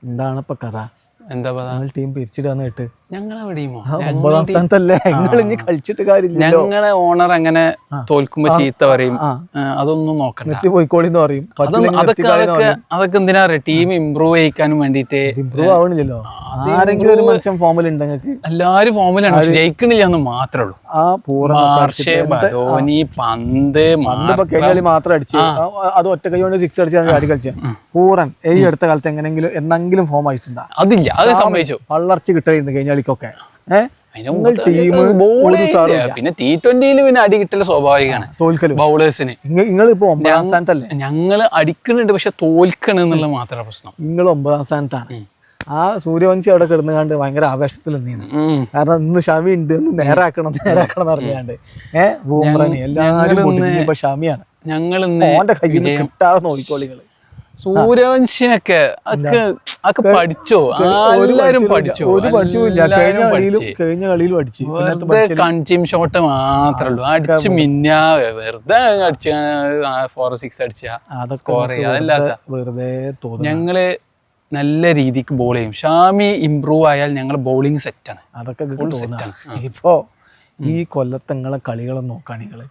എന്താണ് ഇപ്പൊ കഥ? എന്താ ടീം പിരിച്ചിടാന്ന് കേട്ട്. ഞങ്ങളെ സ്ഥാനത്തല്ലേ നിങ്ങൾ ഇനി കളിച്ചിട്ട് കാര്യമില്ല. ഞങ്ങളെ ഓണർ അങ്ങനെ തോൽക്കുമ്പോ ചീത്ത പറയും, അതൊന്നും നോക്കണ്ട, പോയിക്കോളിന്ന് പറയും. അതൊക്കെ എന്തിനാ പറയാ, ടീം ഇമ്പ്രൂവ് ചെയ്യിക്കാനും വേണ്ടിട്ട്. ഇമ്പ്രൂവ് ആവണില്ലല്ലോ, ആരെങ്കിലും ഒരു മനുഷ്യൻ ഫോമിലുണ്ട്. നിങ്ങൾക്ക് എല്ലാരും ഫോമിലാണ്, ജയിക്കണില്ല എന്ന് മാത്രമേ ഉള്ളൂ. ധോനി പന്ത് കളി മാത്രം അടിച്ച് അത് ഒറ്റ കൈ കൊണ്ട് 6 അടിച്ചാൽ ചാടി കളിച്ച പൂരൻ ഈ അടുത്ത കാലത്ത് എന്നെങ്കിലും ഫോം ആയിട്ടുണ്ടാ? അതില്ല, അത് സംഭവിച്ചു. വള്ളർച്ച കിട്ടായിരുന്നു കഴിഞ്ഞ കളിക്കൊക്കെ. പിന്നെ T20 പിന്നെ അടി കിട്ടല് സ്വാഭാവികമാണ്, തോൽക്കല് ബൗളേഴ്സിന്. നിങ്ങളിപ്പോ 9ാം സ്ഥാനത്തല്ലേ? ഞങ്ങള് അടിക്കുന്നുണ്ട്, പക്ഷെ തോൽക്കണം എന്നുള്ള മാത്രം പ്രശ്നം. നിങ്ങൾ 9ാം സ്ഥാനത്താണ്. ആ സൂര്യവംശി അവിടെ കിടന്നുകാണ്ട് ഭയങ്കര ആവേശത്തിൽ നിന്നീന്ന്. കാരണം ഇന്ന് ഷമി ഉണ്ട്, ഒന്ന് നേരാക്കണം എന്ന് പറഞ്ഞാണ്ട് ബൂമ്രന് എല്ലാവരും ഷമിയാണ്. ഞങ്ങൾ കിട്ടാതെ നോക്കിക്കോളികള്. സൂര്യവംശിനൊക്കെ പഠിച്ചോ? എല്ലാരും പഠിച്ചോ? കഴിഞ്ഞ കളിയിലും അടിച്ചു. കൺചീം ഷോട്ട് മാത്രമേ ഉള്ളൂ, അടിച്ച് മിന്നാ വെറുതെ അടിച്ച 4-6 അടിച്ച സ്കോർ ചെയ്യാ. അതല്ലാത്ത വെറുതെ ഞങ്ങള് നല്ല രീതിക്ക് ബോൾ ചെയ്യും. ഷാമി ഇംപ്രൂവ് ആയാൽ ഞങ്ങൾ ബൗളിംഗ് സെറ്റാണ്. അതൊക്കെ ഇപ്പോ ഈ കൊല്ലത്തങ്ങളെ കളികളും നോക്കുകയാണെങ്കിൽ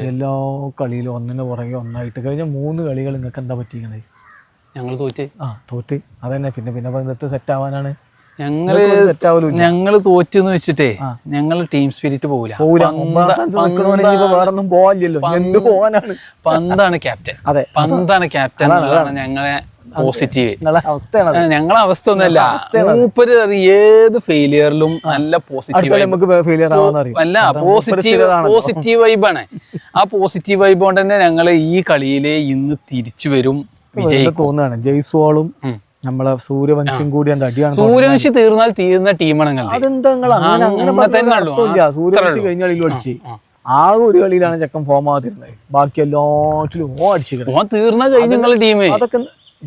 എല്ലാ കളിയിലും ഒന്നിന് പുറകെ ഒന്നായിട്ട് കഴിഞ്ഞ 3 കളികൾ നിങ്ങൾക്ക് എന്താ പറ്റിക്കണേ? ഞങ്ങൾ തോറ്റ് അതന്നെ. പിന്നെ ബന്ധത്ത് സെറ്റ് ആവാനാണ് ഞങ്ങള് തോറ്റെന്ന് വെച്ചിട്ടേ ഞങ്ങള് ടീം സ്പിരിറ്റ് പോവില്ല. വേറൊന്നും പോവാനില്ലല്ലോ, എന്ത് പോവാനാണ്? പന്താണ് ക്യാപ്റ്റൻ. അതെ, പന്താണ് ക്യാപ്റ്റൻ. ഞങ്ങളെ പോസിറ്റീവ്. ഞങ്ങളെ അവസ്ഥ ഒന്നുമല്ല, മൂപ്പര് ഏത് ഫെയിലിയറിലും നല്ല പോസിറ്റീവ് അല്ല, പോസിറ്റീവ് വൈബാണ്. ആ പോസിറ്റീവ് വൈബ് കൊണ്ട് തന്നെ ഞങ്ങള് ഈ കളിയില് ഇന്ന് തിരിച്ചു വരും, തോന്നുകയാണ്. ജയ്സ്വാളും നമ്മളെ സൂര്യവംശിയും കൂടി അടിയാണ്. സൂര്യവംശി തീർന്നാൽ തീർന്ന ടീമാണ്. സൂര്യവംശി കഴിഞ്ഞ കളിയിലും അടിച്ച് ആ ഒരു കളിയിലാണ് ചെക്കൻ ഫോം ആവാതിരുന്നത്. ബാക്കി എല്ലാറ്റിലും അടിച്ചു തീർന്ന കഴിഞ്ഞ ടീം. അതൊക്കെ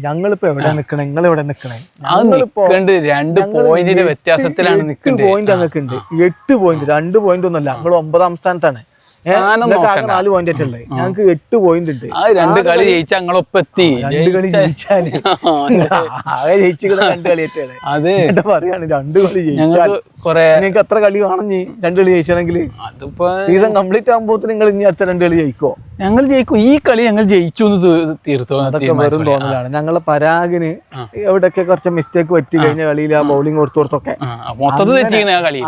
ഞങ്ങളിപ്പോ എവിടെ നിക്കണേ? നിങ്ങൾ എവിടെ നിക്കണേ? 2 പോയിന്റിന്റെ വ്യത്യാസത്തിലാണ് നിൽക്കുന്നത്. 8 പോയിന്റ് അങ്ങക്ക് ഉണ്ട്. 8 പോയിന്റ്, 2 പോയിന്റ് ഒന്നുമല്ല. നമ്മൾ 9ാം സ്ഥാനത്താണ്. 4 പോയിന്റ് ആയിട്ടുള്ളത്. ഞങ്ങൾക്ക് 8 പോയിന്റ് ഉണ്ട്. 2 കളി ജയിച്ചാൽ ഞങ്ങളൊപ്പെത്തി. 2 കളി ജയിച്ചാല് ആകെ ജയിച്ചിട്ട് 2 കളിയായിട്ടാണ്. അത് പറയാണ്, 2 കളി ജയിച്ചാൽ നിങ്ങൾക്ക് എത്ര കളി വേണം? 2 കളി ജയിച്ചണെങ്കിൽ സീസൺ കംപ്ലീറ്റ് ആകുമ്പോ നിങ്ങൾ ഇനി അടുത്ത 2 കളി ജയിക്കോ? ഞങ്ങൾ ജയിക്കും. ഈ കളി ഞങ്ങൾ ജയിച്ചു തീർത്തു. അതൊക്കെ വെറും തോന്നലാണ്. ഞങ്ങളെ പരാഗിന് എവിടെയൊക്കെ കുറച്ച് മിസ്റ്റേക്ക് പറ്റി കഴിഞ്ഞ കളിയിൽ ആ ബൗളിംഗ് കൊടുത്തൊക്കെ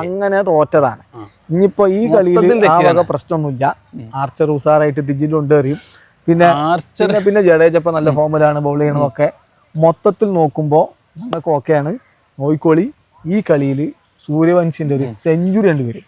അങ്ങനെ തോറ്റതാണ്. ഇനിയിപ്പോ ഈ കളിയിൽ ആ വക പ്രശ്നമൊന്നുമില്ല. ആർച്ചർ ഉസാറായിട്ട് ദിജിലുണ്ട് എറിയും. പിന്നെ ജഡേജപ്പ നല്ല ഫോമിലാണ്, ബൗൾ ചെയ്യണമൊക്കെ. മൊത്തത്തിൽ നോക്കുമ്പോൾ നമുക്ക് ഓക്കെയാണ്. നോയിക്കോളി, ഈ കളിയിൽ സൂര്യവംശിന്റെ ഒരു സെഞ്ചുറി ഉണ്ട് വരും.